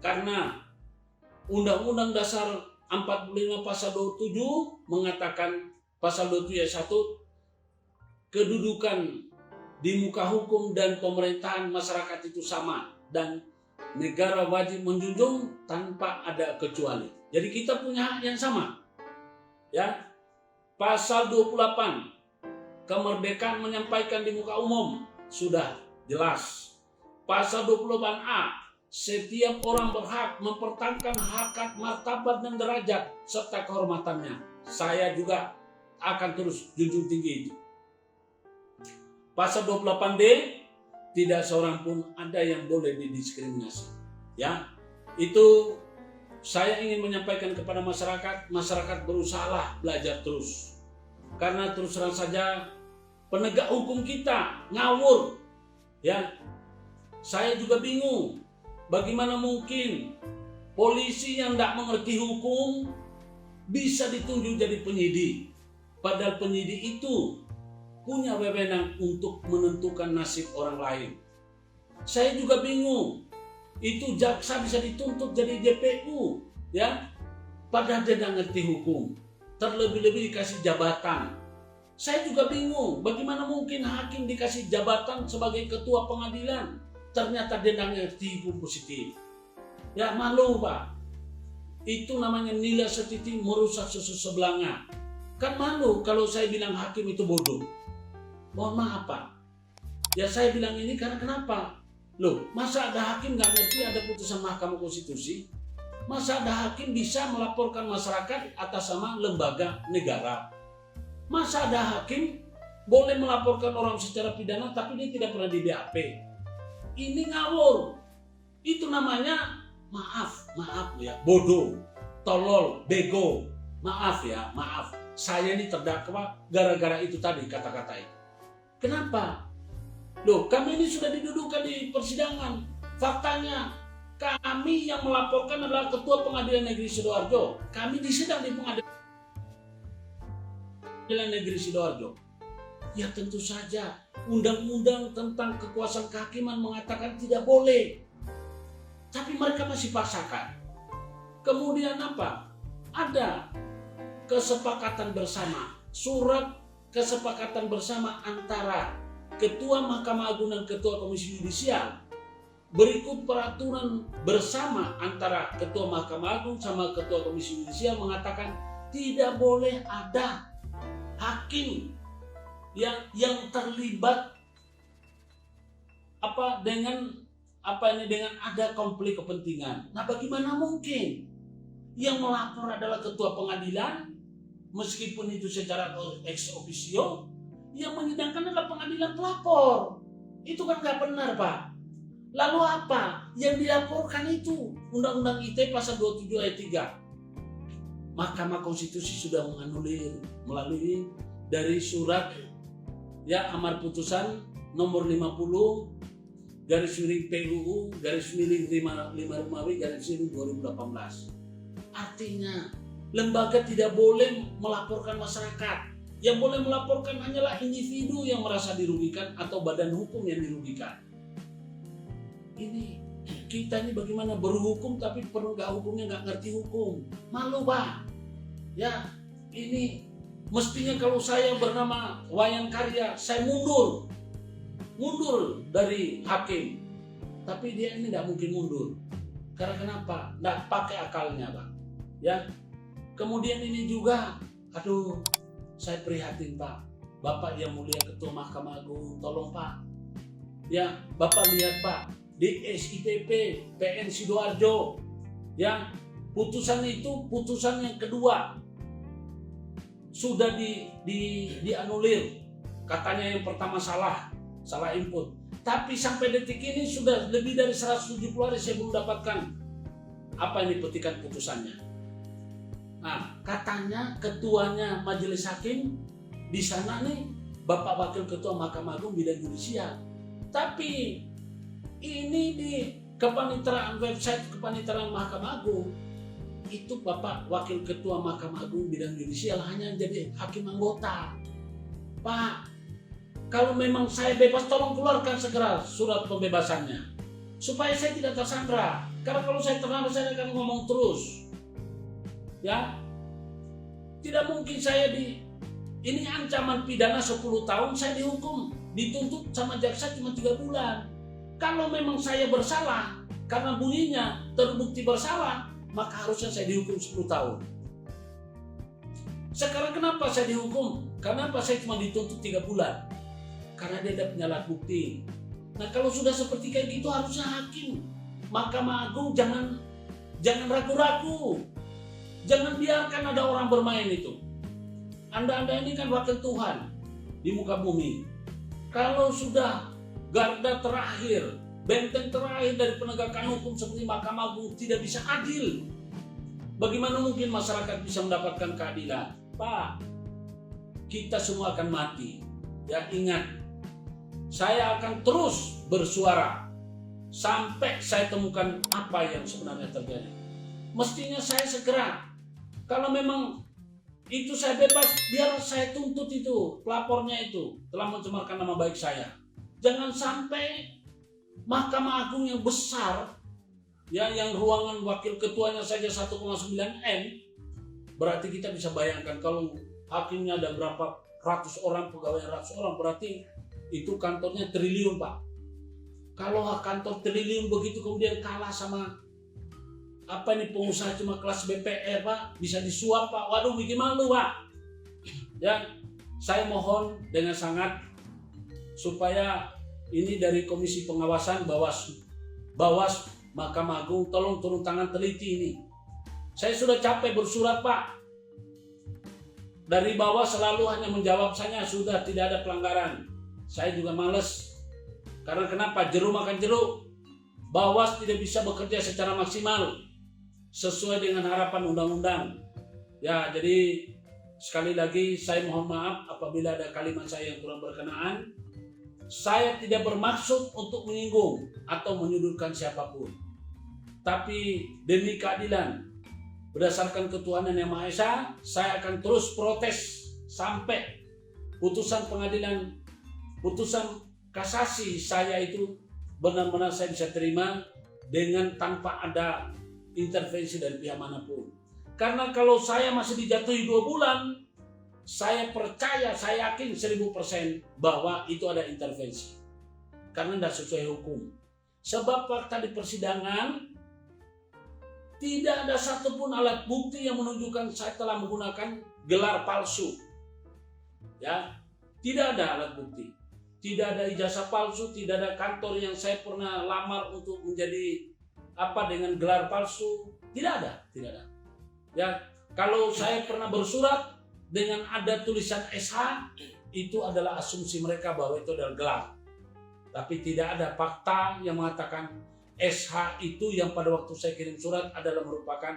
Karena Undang-Undang Dasar 45 pasal 27 mengatakan, pasal 27 ayat 1, kedudukan di muka hukum dan pemerintahan masyarakat itu sama dan negara wajib menjunjung tanpa ada kecuali. Jadi kita punya hak yang sama. Ya. Pasal 28, kemerdekaan menyampaikan di muka umum, sudah jelas. Pasal 28A, setiap orang berhak mempertahankan harkat, martabat, dan derajat serta kehormatannya. Saya juga akan terus junjung tinggi itu. Pasal 28D, tidak seorang pun ada yang boleh didiskriminasi. Ya, itu saya ingin menyampaikan kepada masyarakat berusahalah belajar terus. Karena terus terang saja penegak hukum kita ngawur. Ya, saya juga bingung. Bagaimana mungkin polisi yang tidak mengerti hukum bisa ditunjuk jadi penyidik? Padahal penyidik itu punya wewenang untuk menentukan nasib orang lain. Saya juga bingung. Itu jaksa bisa dituntut jadi JPU, ya? Padahal dia tidak ngerti hukum. Terlebih-lebih dikasih jabatan. Saya juga bingung. Bagaimana mungkin hakim dikasih jabatan sebagai ketua pengadilan? Ternyata dia tidak ngerti hukum positif. Ya malu Pak. Itu namanya nilai setitik merusak susu sebelanga. Kan malu kalau saya bilang hakim itu bodoh. Mohon maaf Pak. Ya saya bilang ini karena kenapa? Loh, masa ada hakim nggak ngerti ada putusan Mahkamah Konstitusi? Masa ada hakim bisa melaporkan masyarakat atas nama lembaga negara? Masa ada hakim boleh melaporkan orang secara pidana tapi dia tidak pernah di BAP? Ini ngawur. Itu namanya maaf ya, bodoh, tolol, bego. Maaf ya, maaf. Saya ini terdakwa gara-gara itu tadi kata-kata itu. Kenapa? Loh, kami ini sudah didudukan di persidangan. Faktanya, kami yang melaporkan adalah Ketua Pengadilan Negeri Sidoarjo. Kami disidang di Pengadilan Negeri Sidoarjo. Ya tentu saja, undang-undang tentang kekuasaan kehakiman mengatakan tidak boleh. Tapi mereka masih paksakan. Kemudian apa? Ada kesepakatan bersama, surat kesepakatan bersama antara Ketua Mahkamah Agung dan Ketua Komisi Yudisial. Berikut peraturan bersama antara Ketua Mahkamah Agung sama Ketua Komisi Yudisial mengatakan tidak boleh ada hakim yang terlibat dengan ada konflik kepentingan. Nah, bagaimana mungkin yang melapor adalah ketua pengadilan, meskipun itu secara ex officio, yang menyidangkan adalah pengadilan pelapor. Itu kan nggak benar, Pak. Lalu apa yang dilaporkan itu? Undang-Undang ITE pasal 27 ayat 3. Mahkamah Konstitusi sudah menganulir melalui dari surat amar putusan nomor 50 garis miring PUU garis miring 5 Romawi garis miring 2018. Artinya lembaga tidak boleh melaporkan masyarakat. Yang boleh melaporkan hanyalah individu yang merasa dirugikan atau badan hukum yang dirugikan. Ini kita ini bagaimana berhukum tapi penegak hukumnya nggak ngerti hukum. Malu Pak. Ya ini mestinya kalau saya bernama Wayan Karya, saya mundur dari hakim. Tapi dia ini tidak mungkin mundur. Karena kenapa? Tidak pakai akalnya Pak. Ya. Kemudian ini juga, saya prihatin Pak. Bapak yang mulia Ketua Mahkamah Agung, tolong Pak. Ya, Bapak lihat Pak, di SIPP PN Sidoarjo, ya, putusan itu putusan yang kedua sudah dianulir. Katanya yang pertama salah input. Tapi sampai detik ini sudah lebih dari 170 hari saya belum dapatkan petikan putusannya. Nah, katanya ketuanya majelis hakim di sana nih Bapak Wakil Ketua Mahkamah Agung bidang yudisial. Tapi ini di website kepanitraan Mahkamah Agung itu Bapak Wakil Ketua Mahkamah Agung bidang yudisial hanya jadi hakim anggota. Pak, kalau memang saya bebas tolong keluarkan segera surat pembebasannya supaya saya tidak tersandra. Karena kalau saya terang, saya akan ngomong terus. Ya, tidak mungkin saya ini ancaman pidana 10 tahun, saya dihukum, dituntut sama jaksa cuma 3 bulan. Kalau memang saya bersalah, karena bunyinya terbukti bersalah, maka harusnya saya dihukum 10 tahun. Sekarang kenapa saya dihukum? Kenapa saya cuma dituntut 3 bulan? Karena dia ada penyalah bukti. Nah, kalau sudah seperti kayak gitu, harusnya hakim Mahkamah Agung jangan ragu-ragu. Jangan biarkan ada orang bermain itu. Anda ini kan wakil Tuhan di muka bumi. Kalau sudah garda terakhir, benteng terakhir dari penegakan hukum seperti Mahkamah Agung tidak bisa adil, bagaimana mungkin masyarakat bisa mendapatkan keadilan? Pak, kita semua akan mati. Ya, ingat, saya akan terus bersuara sampai saya temukan apa yang sebenarnya terjadi. Mestinya saya segera, kalau memang itu saya bebas, biar saya tuntut itu, pelapornya itu telah mencemarkan nama baik saya. Jangan sampai Mahkamah Agung yang besar, ya, yang ruangan wakil ketuanya saja 1,9 M, berarti kita bisa bayangkan kalau hakimnya ada berapa ratus orang, pegawai ratus orang, berarti itu kantornya triliun, Pak. Kalau kantor triliun begitu kemudian kalah sama pengusaha cuma kelas BPR, Pak, bisa disuap, Pak. Waduh, bikin malu, Pak. Ya, saya mohon dengan sangat supaya ini dari Komisi Pengawasan Bawas Mahkamah Agung, tolong turun tangan teliti ini. Saya sudah capek bersurat, Pak. Dari bawah selalu hanya menjawab saya sudah tidak ada pelanggaran. Saya juga males. Karena kenapa? Jeruk makan jeruk. Bawas tidak bisa bekerja secara maksimal sesuai dengan harapan undang-undang. Ya, jadi sekali lagi saya mohon maaf apabila ada kalimat saya yang kurang berkenaan. Saya tidak bermaksud untuk menyinggung atau menyudutkan siapapun. Tapi demi keadilan, berdasarkan ketuhanan yang Maha Esa, saya akan terus protes sampai putusan pengadilan, putusan kasasi saya itu benar-benar saya bisa terima dengan tanpa ada intervensi dari pihak manapun. Karena kalau saya masih dijatuhi 2 bulan, saya percaya, saya yakin 1000% bahwa itu ada intervensi. Karena tidak sesuai hukum. Sebab fakta di persidangan, tidak ada satupun alat bukti yang menunjukkan saya telah menggunakan gelar palsu. Ya, tidak ada alat bukti. Tidak ada ijazah palsu, tidak ada kantor yang saya pernah lamar untuk menjadi dengan gelar palsu. Tidak ada. Ya, kalau saya pernah bersurat dengan ada tulisan SH, itu adalah asumsi mereka bahwa itu adalah gelar. Tapi tidak ada fakta yang mengatakan SH itu yang pada waktu saya kirim surat adalah merupakan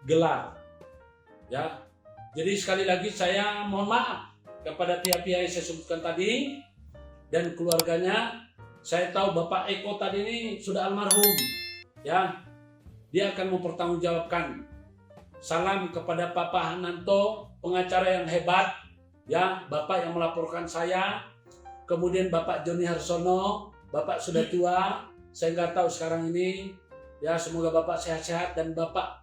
gelar. Ya, jadi sekali lagi saya mohon maaf kepada pihak-pihak yang saya sebutkan tadi dan keluarganya. Saya tahu Bapak Eko tadi ini sudah almarhum. Ya, dia akan mempertanggungjawabkan. Salam kepada Bapak Hananto, pengacara yang hebat, ya, Bapak yang melaporkan saya. Kemudian Bapak Joni Harsono, Bapak sudah tua, saya nggak tahu sekarang ini. Ya, semoga Bapak sehat-sehat. Dan Bapak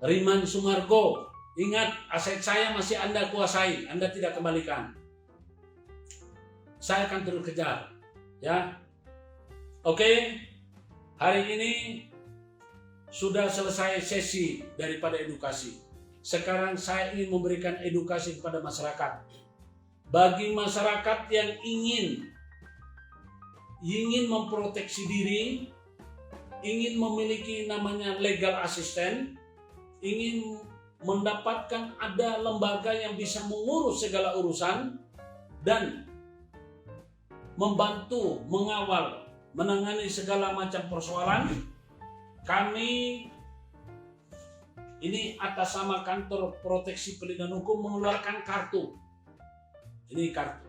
Riman Sumargo, ingat aset saya masih Anda kuasai, Anda tidak kembalikan. Saya akan terus kejar, ya. Oke, hari ini sudah selesai sesi daripada edukasi. Sekarang saya ingin memberikan edukasi kepada masyarakat. Bagi masyarakat yang ingin memproteksi diri, ingin memiliki namanya legal assistant, ingin mendapatkan ada lembaga yang bisa mengurus segala urusan dan membantu, mengawal, menangani segala macam persoalan, kami ini atas nama Kantor Proteksi Perlindungan Hukum mengeluarkan kartu. Ini kartu.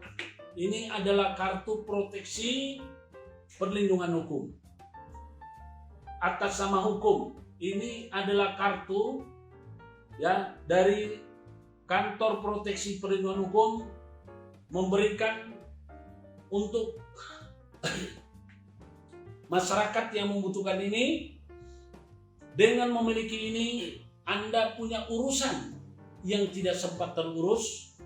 Ini adalah kartu proteksi perlindungan hukum. Atas nama hukum. Ini adalah kartu, ya, dari Kantor Proteksi Perlindungan Hukum memberikan untuk masyarakat yang membutuhkan ini Dengan memiliki ini, Anda punya urusan yang tidak sempat terurus,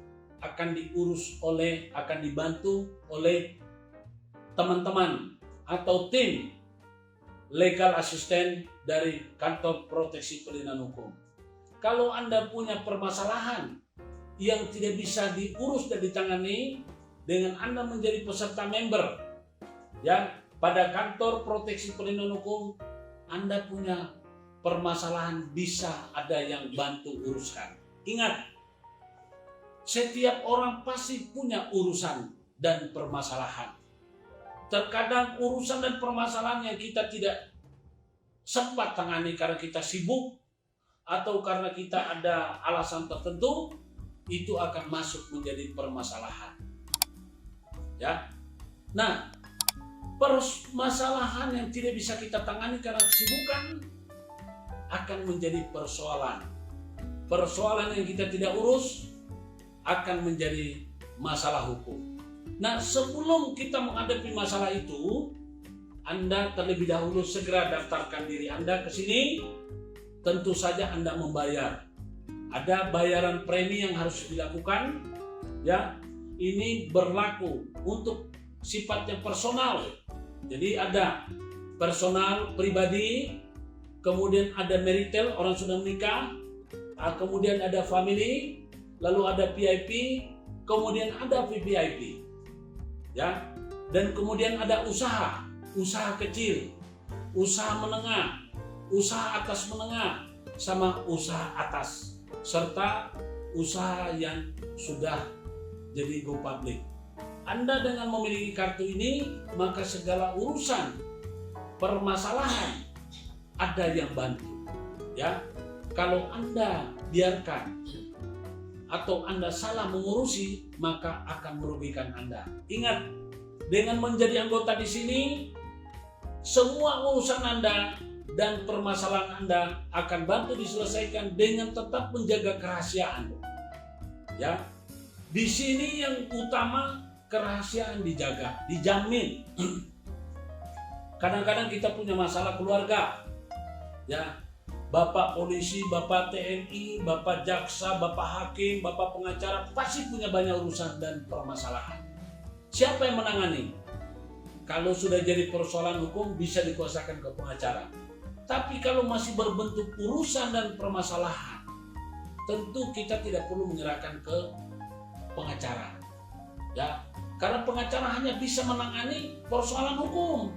akan dibantu oleh teman-teman atau tim legal assistant dari kantor proteksi perlindungan hukum. Kalau Anda punya permasalahan yang tidak bisa diurus dan ditangani dengan Anda menjadi peserta member ya pada kantor proteksi perlindungan hukum, Anda punya permasalahan bisa ada yang bantu uruskan. Ingat, setiap orang pasti punya urusan dan permasalahan. Terkadang urusan dan permasalahan yang kita tidak sempat tangani karena kita sibuk atau karena kita ada alasan tertentu, itu akan masuk menjadi permasalahan. Ya. Nah, permasalahan yang tidak bisa kita tangani karena kesibukan akan menjadi persoalan. Persoalan yang kita tidak urus akan menjadi masalah hukum. Nah, sebelum kita menghadapi masalah itu, Anda terlebih dahulu segera daftarkan diri Anda ke sini. Tentu saja Anda membayar. Ada bayaran premi yang harus dilakukan. Ya, ini berlaku untuk sifatnya personal. Jadi ada personal pribadi, kemudian ada marital, orang sudah menikah, kemudian ada family, lalu ada VIP, kemudian ada VVIP. Ya, dan kemudian ada usaha kecil, usaha menengah, usaha atas menengah, sama usaha atas, serta usaha yang sudah jadi go public. Anda dengan memiliki kartu ini, maka segala urusan permasalahan ada yang bantu. Ya, kalau Anda biarkan atau Anda salah mengurusi, maka akan merugikan Anda. Ingat, dengan menjadi anggota di sini, semua urusan Anda dan permasalahan Anda akan bantu diselesaikan dengan tetap menjaga kerahasiaan. Ya, di sini yang utama kerahasiaan dijaga, dijamin. Kadang-kadang kita punya masalah keluarga, ya. Bapak polisi, Bapak TNI, Bapak jaksa, Bapak hakim, Bapak pengacara pasti punya banyak urusan dan permasalahan. Siapa yang menangani? Kalau sudah jadi persoalan hukum bisa dikuasakan ke pengacara. Tapi kalau masih berbentuk urusan dan permasalahan, tentu kita tidak perlu menyerahkan ke pengacara. Ya, karena pengacara hanya bisa menangani persoalan hukum.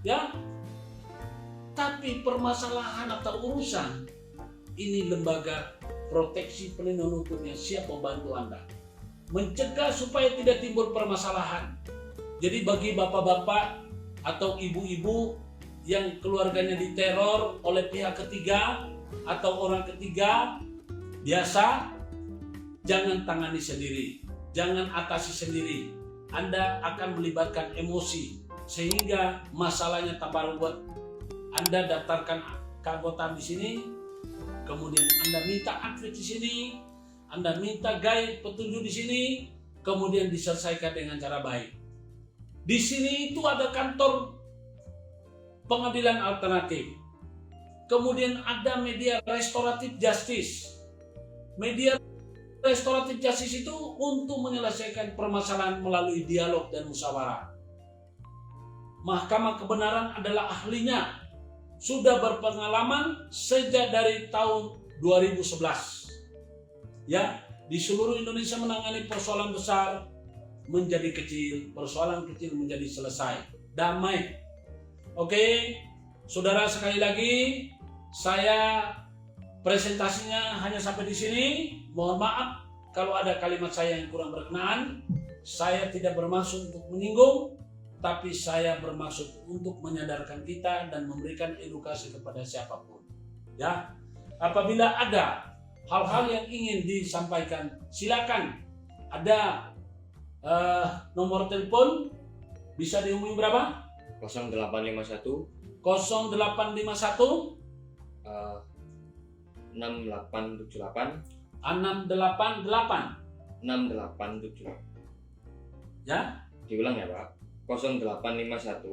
Ya. Tapi permasalahan atau urusan ini lembaga proteksi perlindungan hukum yang siap membantu Anda mencegah supaya tidak timbul permasalahan. Jadi bagi bapak-bapak atau ibu-ibu yang keluarganya diteror oleh pihak ketiga atau orang ketiga, biasa jangan tangani sendiri, jangan atasi sendiri. Anda akan melibatkan emosi sehingga masalahnya tambah ruwet. Anda daftarkan keanggotaan di sini, kemudian Anda minta advokasi di sini, Anda minta guide petunjuk di sini, kemudian diselesaikan dengan cara baik. Di sini itu ada kantor pengadilan alternatif, kemudian ada media restoratif justice. Media restoratif justice itu untuk menyelesaikan permasalahan melalui dialog dan musyawarah. Mahkamah kebenaran adalah ahlinya. Sudah berpengalaman sejak dari tahun 2011. Ya, di seluruh Indonesia menangani persoalan besar menjadi kecil, persoalan kecil menjadi selesai, damai. Oke, saudara, sekali lagi saya presentasinya hanya sampai di sini. Mohon maaf kalau ada kalimat saya yang kurang berkenan. Saya tidak bermaksud untuk menyinggung, tapi saya bermaksud untuk menyadarkan kita dan memberikan edukasi kepada siapapun. Ya, apabila ada hal-hal yang ingin disampaikan, silakan. Ada nomor telepon, bisa dihubungi berapa? 0851 0851 6878 688 6878. Ya, Diulang ya Pak. 0851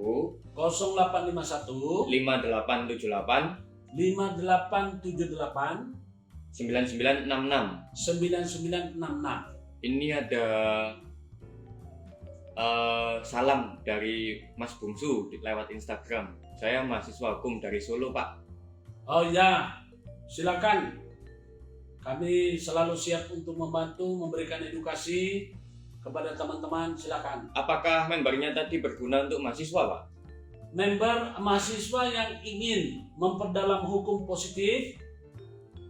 0851 5878 5878 9966. 9966. Ini ada salam dari Mas Bungsu lewat Instagram. Saya mahasiswa hukum dari Solo, Pak. Oh ya, silakan. Kami selalu siap untuk membantu memberikan edukasi kepada teman-teman. Silakan. Apakah membernya tadi berguna untuk mahasiswa, Pak? Member mahasiswa yang ingin memperdalam hukum positif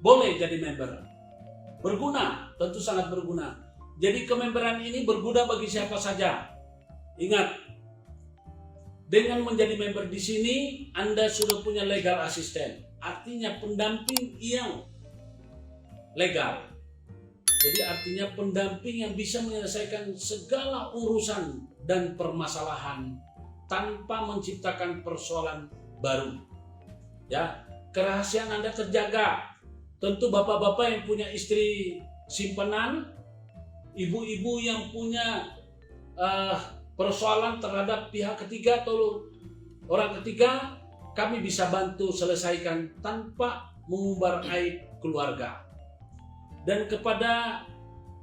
boleh jadi member. Berguna, tentu sangat berguna. Jadi kememberan ini berguna bagi siapa saja. Ingat, dengan menjadi member di sini Anda sudah punya legal assistant, artinya pendamping yang legal. Jadi artinya pendamping yang bisa menyelesaikan segala urusan dan permasalahan tanpa menciptakan persoalan baru. Ya, kerahasiaan Anda terjaga. Tentu bapak-bapak yang punya istri simpanan, ibu-ibu yang punya persoalan terhadap pihak ketiga atau orang ketiga, kami bisa bantu selesaikan tanpa mengumbar aib keluarga. Dan kepada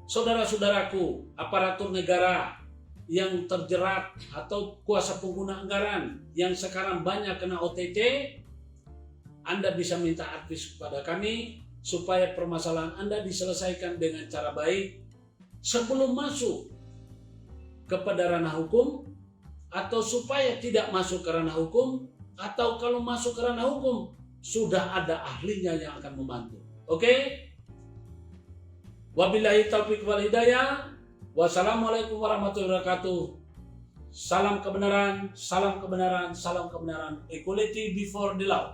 saudara-saudaraku aparatur negara yang terjerat atau kuasa pengguna anggaran yang sekarang banyak kena OTT, Anda bisa minta advis kepada kami supaya permasalahan Anda diselesaikan dengan cara baik sebelum masuk kepada ranah hukum, atau supaya tidak masuk ke ranah hukum, atau kalau masuk ke ranah hukum sudah ada ahlinya yang akan membantu. Oke? Wabillahi taufiq wal hidayah. Wassalamualaikum warahmatullahi wabarakatuh. Salam kebenaran, salam kebenaran, salam kebenaran. Equality before the law.